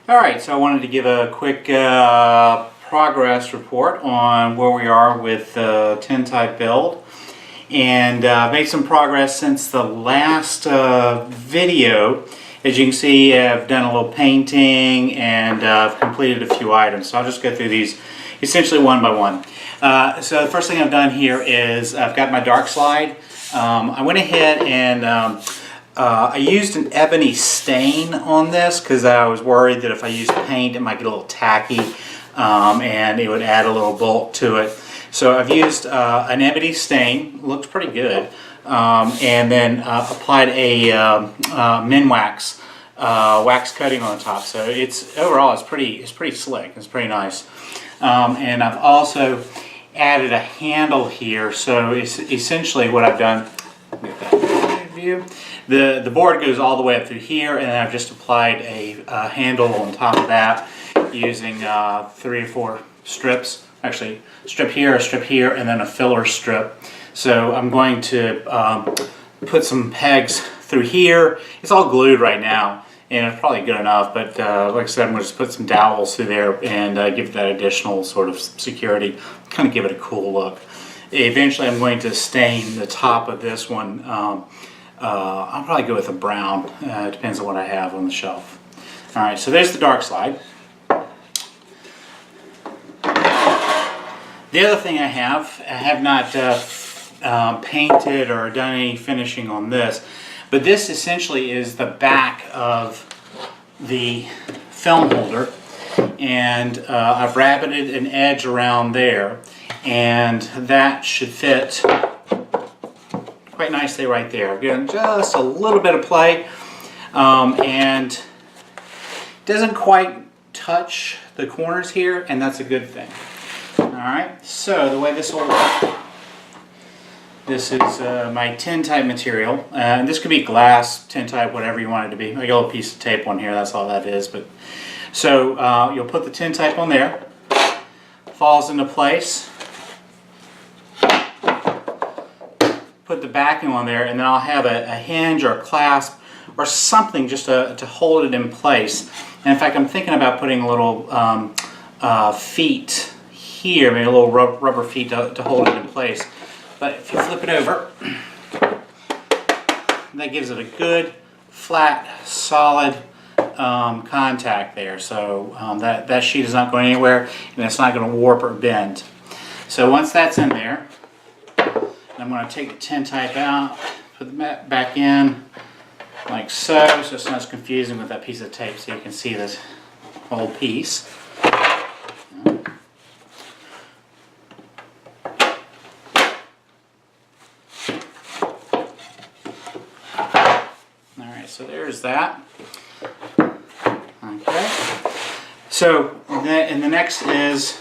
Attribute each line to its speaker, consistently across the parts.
Speaker 1: Alright, so I wanted to give a quick progress report on where we are with the tintype build. And made some progress since the last video. As you can see, I've done a little painting and I've completed a few items. So I'll just go through these essentially one by one. So the first thing I've done here is I've got my dark slide. I went ahead and I used an ebony stain on this because I was worried that if I used paint it might get a little tacky and it would add a little bulk to it. So I've used an ebony stain, looks pretty good, and then applied a Minwax wax coating on the top. So it's overall it's pretty slick. It's pretty nice. And I've also added a handle here. So it's essentially what I've done. Get that view. The board goes all the way up through here, and then I've just applied a handle on top of that using 3 or 4 strips. Actually, a strip here, and then a filler strip. So I'm going to put some pegs through here. It's all glued right now, and it's probably good enough, but like I said, I'm going to just put some dowels through there and give that additional sort of security, kind of give it a cool look. Eventually I'm going to stain the top of this one. I'll probably go with a brown. It depends on what I have on the shelf. Alright, so there's the dark slide. The other thing I have not painted or done any finishing on this, but this essentially is the back of the film holder, and I've rabbited an edge around there, and that should fit quite nicely right there. Again, just a little bit of play, and doesn't quite touch the corners here, and that's a good thing. Alright, so the way this will work, this is my tintype material, and this could be glass, tintype, whatever you want it to be. I got a little piece of tape on here, that's all that is. But so you'll put the tintype on there, falls into place, put the backing on there, and then I'll have a hinge or a clasp or something just to hold it in place. And in fact, I'm thinking about putting a little feet here, maybe a little rubber feet to hold it in place. But if you flip it over, that gives it a good, flat, solid contact there. So that sheet is not going anywhere, and it's not going to warp or bend. So once that's in there, I'm going to take the tintype out, put the mat back in, like so it's not as confusing with that piece of tape, so you can see this whole piece. So there's that. Okay. So and the next is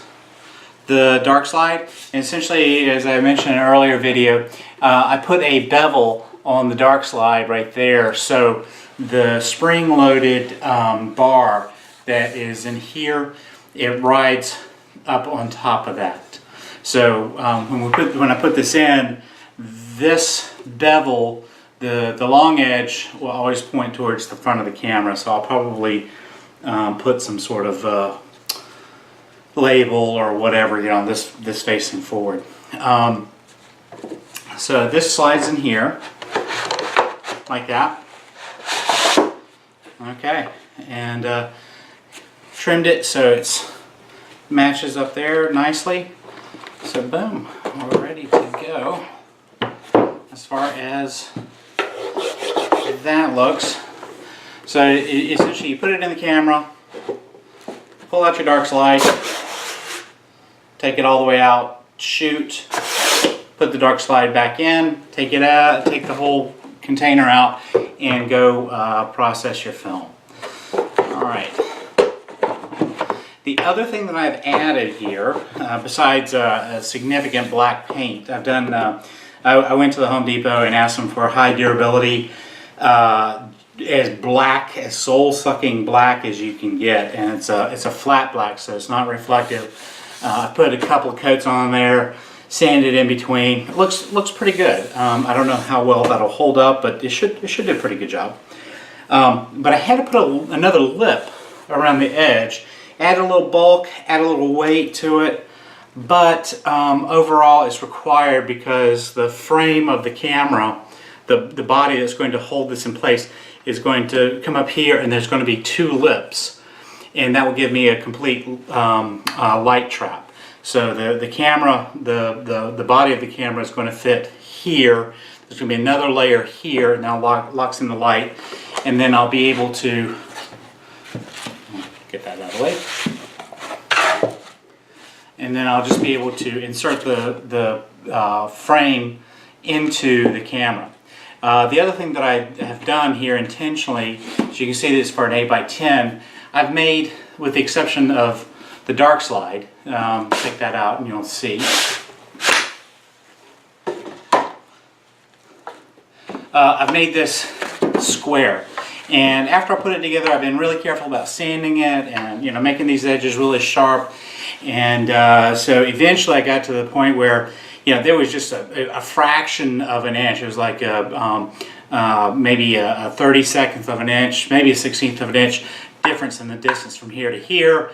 Speaker 1: the dark slide. And essentially, as I mentioned in an earlier video, I put a bevel on the dark slide right there. So the spring-loaded bar that is in here, it rides up on top of that. So when I put this in, this bevel, the long edge will always point towards the front of the camera, so I'll probably put some sort of label or whatever, you know, this facing forward. So this slides in here like that. Okay, and trimmed it so it matches up there nicely. So boom, we're ready to go as far as that looks. So essentially you put it in the camera, pull out your dark slide, take it all the way out, shoot, put the dark slide back in, take it out, take the whole container out, and go process your film. Alright. The other thing that I've added here, besides a significant black paint, I've done, I went to the Home Depot and asked them for high durability, as black, as soul-sucking black as you can get, and it's a flat black, so it's not reflective. I put a couple of coats on there, sanded in between. It looks pretty good. I don't know how well that'll hold up, but it should do a pretty good job. But I had to put another lip around the edge. Add a little bulk, add a little weight to it, but overall it's required because the frame of the camera, the body that's going to hold this in place, is going to come up here, and there's going to be two lips, and that will give me a complete light trap. So the camera, the body of the camera is going to fit here. There's going to be another layer here, and now locks in the light, and then I'll be able to get that out of the way. And then I'll just be able to insert the frame into the camera. The other thing that I have done here intentionally, as you can see, this is for an 8x10. I've made, with the exception of the dark slide, take that out and you'll see. I've made this square, and after I put it together, I've been really careful about sanding it and making these edges really sharp. And so eventually I got to the point where there was just a fraction of an inch. It was like maybe a 32nd of an inch, maybe a 16th of an inch difference in the distance from here to here.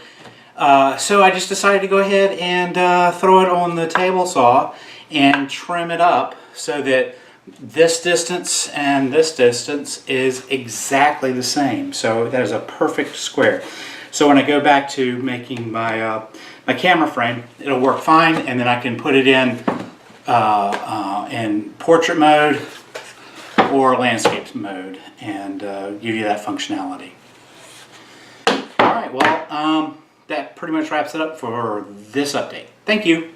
Speaker 1: So I just decided to go ahead and throw it on the table saw and trim it up so that this distance and this distance is exactly the same. So that is a perfect square. So when I go back to making my my camera frame, it'll work fine, and then I can put it in portrait mode or landscape mode and give you that functionality. All right, well, that pretty much wraps it up for this update. Thank you.